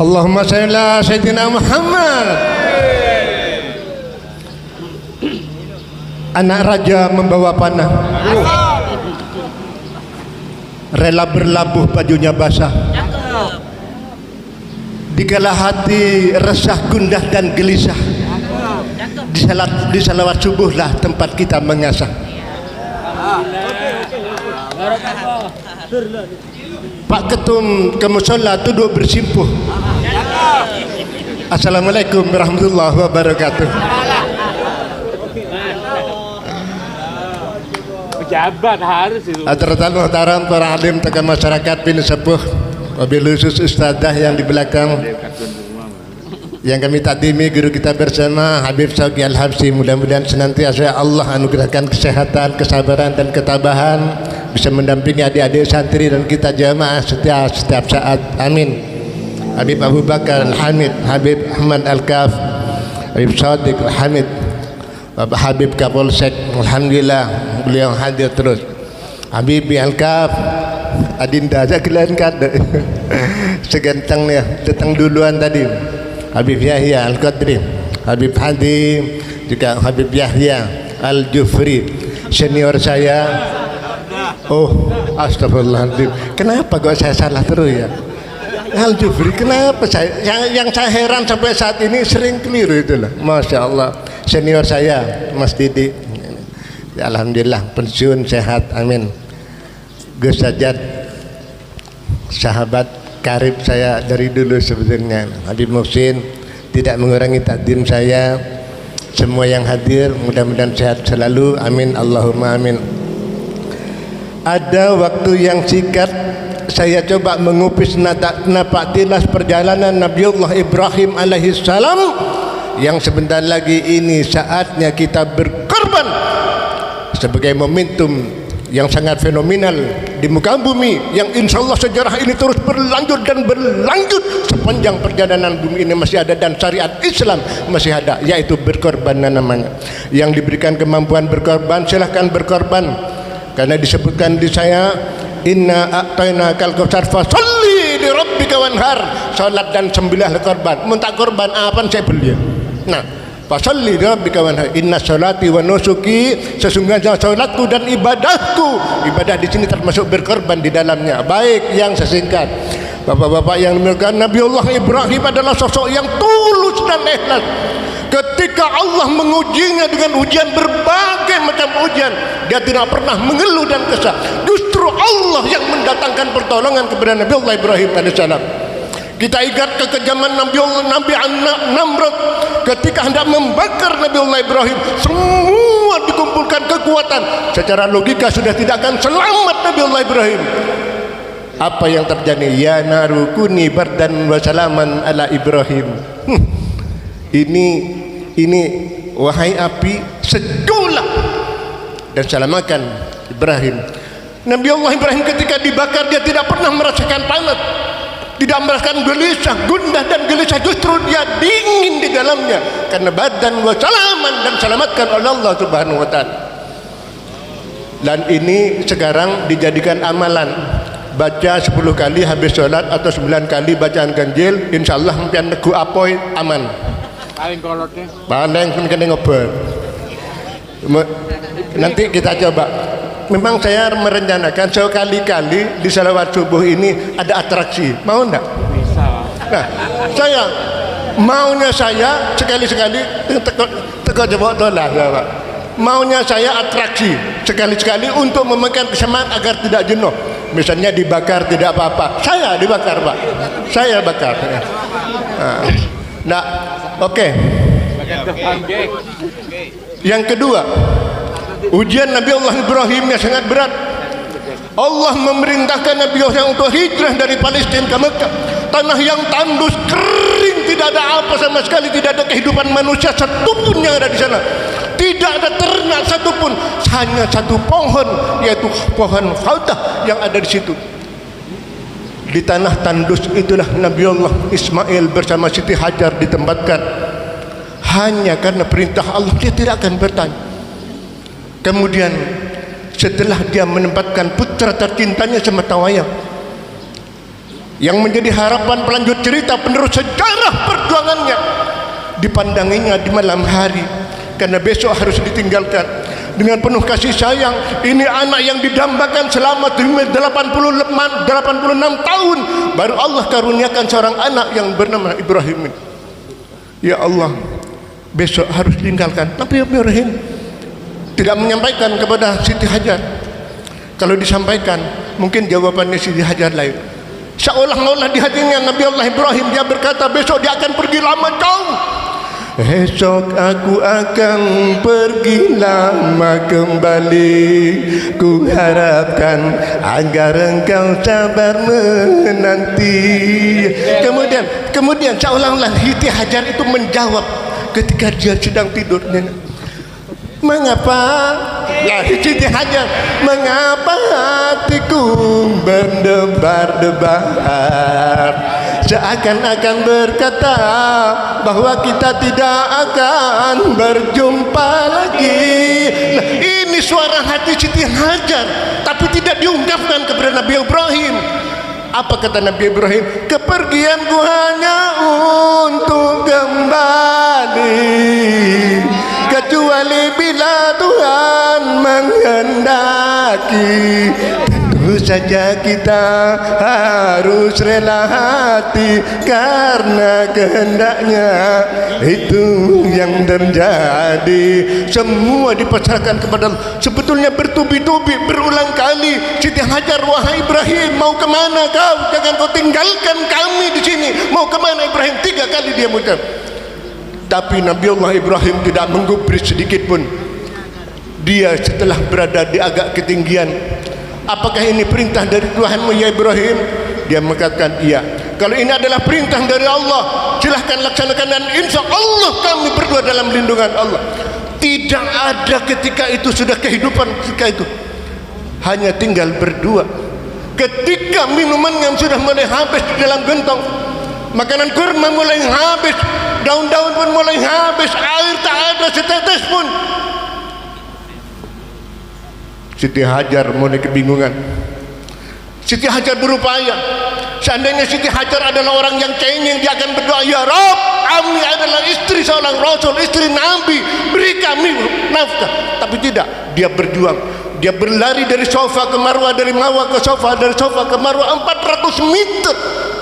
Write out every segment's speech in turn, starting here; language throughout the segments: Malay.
Allahumma shalli ala sayyidina Muhammad. Anak raja membawa panah, rela berlabuh bajunya basah. Dikala hati resah, gundah dan gelisah, di salawat subuhlah tempat kita mengasah. Pak Ketum ke musola duduk bersimpuh. Assalamualaikum warahmatullahi wabarakatuh. Pejabat harus itu. Aturatan muhtaram para alim tekan masyarakat bin sepuh, wabil khusus ustadzah yang di belakang, yang kami takdimi guru kita bersama Habib Syauqi Al-Habsyi. Mudah-mudahan senantiasa Allah anugerahkan kesehatan, kesabaran dan ketabahan, bisa mendampingi adik-adik santri dan kita jamaah setiap saat. Amin. Habib Abu Bakar Al-Hamid, Habib Ahmad Al-Kaf, Habib Sadiq Al-Hamid, Bapak Habib Kapolsek, alhamdulillah beliau hadir terus. Habib Al-Kaf, adinda aja kalian kada segantengnya datang duluan tadi. Habib Yahya Al-Qadri, Habib Hadi, juga Habib Yahya Al-Jufri, senior saya. Oh, astagfirullahaladzim, kenapa kok saya salah terus ya? Al-Jufri, kenapa yang saya heran sampai saat ini sering keliru itulah. Masya Allah, senior saya Mas Didi, ya, alhamdulillah pensiun sehat, amin. Gus Sajad, sahabat karib saya dari dulu sebetulnya. Habib Muhsin, tidak mengurangi takdim saya. Semua yang hadir mudah-mudahan sehat selalu, amin, Allahumma amin. Ada waktu yang singkat saya coba mengupis napak tilas perjalanan Nabiullah Ibrahim alaihissalam, yang sebentar lagi ini saatnya kita berkorban sebagai momentum yang sangat fenomenal di muka bumi, yang insya Allah sejarah ini terus berlanjut dan berlanjut sepanjang perjalanan bumi ini masih ada dan syariat Islam masih ada, yaitu berkorban namanya. Yang diberikan kemampuan berkorban silahkan berkorban, karena disebutkan di saya, inna a'tainakal kautsar fasholli li rabbika wanhar, salat dan sembelihlah korban. Minta korban apa saya beli. Nah, fasholli li rabbika wanhar, inna sholati wa nusuki, sesungguhnya salatku dan ibadahku. Ibadah di sini termasuk berkorban di dalamnya. Baik, yang sesingkat, bapak-bapak yang dimuliakan, Nabiullah Ibrahim adalah sosok yang tulus dan ikhlas. Ketika Allah mengujinya dengan ujian, berbagai macam ujian, dia tidak pernah mengeluh dan kesah. Justru Allah yang mendatangkan pertolongan kepada Nabiullah Ibrahim alaihissalam. Kita ingat kekejaman Nabi Namrud ketika hendak membakar Nabiullah Ibrahim. Semua dikumpulkan kekuatan, secara logika sudah tidak akan selamat Nabiullah Ibrahim. Apa yang terjadi? Ya naru kuni bardan wa salaman ala Ibrahim. Ini wahai api, sejuklah dan selamatkan Ibrahim. Nabiullah Ibrahim ketika dibakar dia tidak pernah merasakan panas, tidak merasakan gelisah, gundah dan gelisah, justru dia dingin di dalamnya karena badan wa salaman dan selamatkan oleh Allah Subhanahu wa taala. Dan ini sekarang dijadikan amalan, baca 10 kali habis sholat atau 9 kali bacaan ganjil, insyaallah mungkin negu apoy aman. Paling kolotnya paling kena ngobrol. Nanti kita coba. Memang saya merencanakan sekali-kali di salawat subuh ini ada atraksi, mau enggak? Bisa. Nah, maunya saya sekali-sekali teko coba tolak, Pak. Maunya saya atraksi sekali-sekali untuk memegang kesemangat agar tidak jenuh. Misalnya dibakar tidak apa-apa, saya dibakar, Pak. Saya bakar. Nah, oke. Yang kedua, ujian Nabi Allah Ibrahim yang sangat berat. Allah memerintahkan Nabi Allah untuk hijrah dari Palestina ke Mekah, tanah yang tandus, kering, tidak ada apa sama sekali, tidak ada kehidupan manusia satupun yang ada di sana, tidak ada ternak satupun, hanya satu pohon, yaitu pohon khawdah yang ada di situ. Di tanah tandus itulah Nabi Allah Ismail bersama Siti Hajar ditempatkan. Hanya karena perintah Allah, dia tidak akan bertanya. Kemudian setelah dia menempatkan putra tercintanya sematawayang, yang menjadi harapan pelanjut cerita penerus sejarah perjuangannya, dipandanginya di malam hari karena besok harus ditinggalkan. Dengan penuh kasih sayang, ini anak yang didambakan selama 86 tahun, baru Allah karuniakan seorang anak yang bernama Ibrahim. Ya Allah, besok harus ditinggalkan. Tapi Ibrahim tidak menyampaikan kepada Siti Hajar. Kalau disampaikan, mungkin jawabannya Siti Hajar lain. Seolah-olah di hatinya Nabi Allah Ibrahim, dia berkata besok dia akan pergi lama jauh. Esok aku akan pergi lama kembali, ku harapkan agar engkau sabar menanti. Kemudian seolah-olah Siti Hajar itu menjawab ketika dia sedang tidur. Mengapa? Ya Siti Hajar, mengapa hatiku berdebar-debar, seakan-akan berkata bahwa kita tidak akan berjumpa lagi. Nah, ini suara hati Siti Hajar, tapi tidak diungkapkan kepada Nabi Ibrahim. Apa kata Nabi Ibrahim? Kepergianku hanya untuk kembali, kecuali bila Tuhan menghendaki. Tentu saja kita harus rela hati karena kehendaknya itu yang terjadi. Semua dipasrahkan kepada Allah. Sebetulnya bertubi-tubi, berulang kali Siti Hajar, wahai Ibrahim, mau kemana kau? Jangan kau tinggalkan kami di sini. Mau kemana Ibrahim? 3 kali dia mengucap. Tapi Nabi Allah Ibrahim tidak menggubris sedikit pun. Dia setelah berada di agak ketinggian, apakah ini perintah dari Tuhanmu ya Ibrahim? Dia mengatakan iya. Kalau ini adalah perintah dari Allah, silahkan laksanakan, dan insya Allah kami berdua dalam lindungan Allah. Tidak ada ketika itu sudah kehidupan ketika itu, hanya tinggal berdua. Ketika minuman yang sudah mulai habis di dalam gentong, makanan kurma mulai habis, daun-daun pun mulai habis, air tak ada setetes pun, Siti Hajar mulai kebingungan. Siti Hajar berupaya. Seandainya Siti Hajar adalah orang yang cengeng, dia akan berdoa, ya Rabb, kami adalah istri seorang Rasul, istri Nabi, beri kami nafkah. Tapi tidak, dia berjuang. Dia berlari dari sofa ke Marwah, dari Marwah ke sofa, dari sofa ke Marwah 400 meter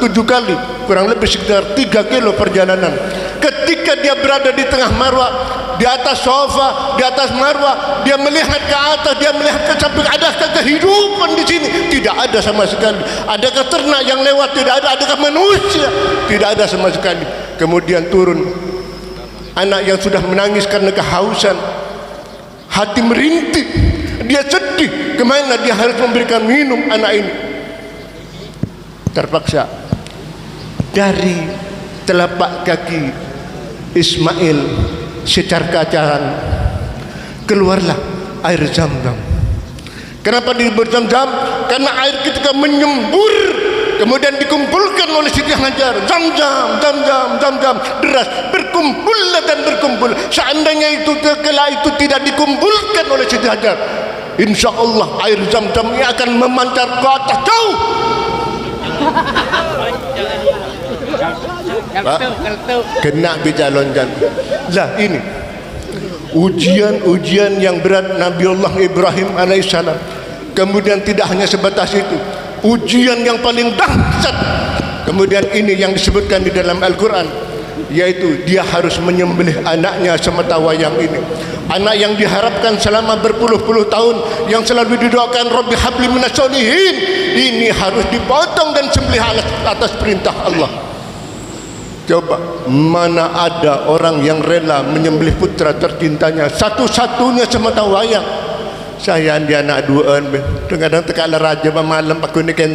7 kali, kurang lebih sekitar 3 kilo perjalanan. Ketika dia berada di tengah Marwah, di atas sofa, di atas Marwah, dia melihat ke atas, dia melihat ke samping. Adakah kehidupan di sini? Tidak ada sama sekali. Adakah ternak yang lewat? Tidak ada. Adakah manusia? Tidak ada sama sekali. Kemudian turun anak yang sudah menangis karena kehausan, hati merintih, dia sedih. Kemana dia harus memberikan minum anak ini? Terpaksa dari telapak kaki Ismail secara keacaran keluarlah air Zam-Zam. Kenapa disebut Zam-Zam? Karena air ketika menyembur kemudian dikumpulkan oleh Siti Hajar, Zam-Zam, Zam-Zam, Zam-Zam, deras, berkumpullah dan berkumpul. Seandainya itu kelak itu tidak dikumpulkan oleh Siti Hajar, insya Allah air Zam-Zam ini akan memancar ke atas jauh. Kena bicalonkan. Lah ini ujian-ujian yang berat Nabiullah Ibrahim alaihissalam. Kemudian tidak hanya sebatas itu, ujian yang paling dahsyat. Kemudian ini yang disebutkan di dalam Al-Quran, yaitu dia harus menyembelih anaknya sematawayang ini. Anak yang diharapkan selama berpuluh-puluh tahun, yang selalu didoakan Rabbi habli minas solihin, ini harus dipotong dan sembelih atas perintah Allah. Coba, mana ada orang yang rela menyembelih putra tercintanya satu-satunya sematawayang? Saya dia anak duaan, kadang tekak raja malam aku ni kenta.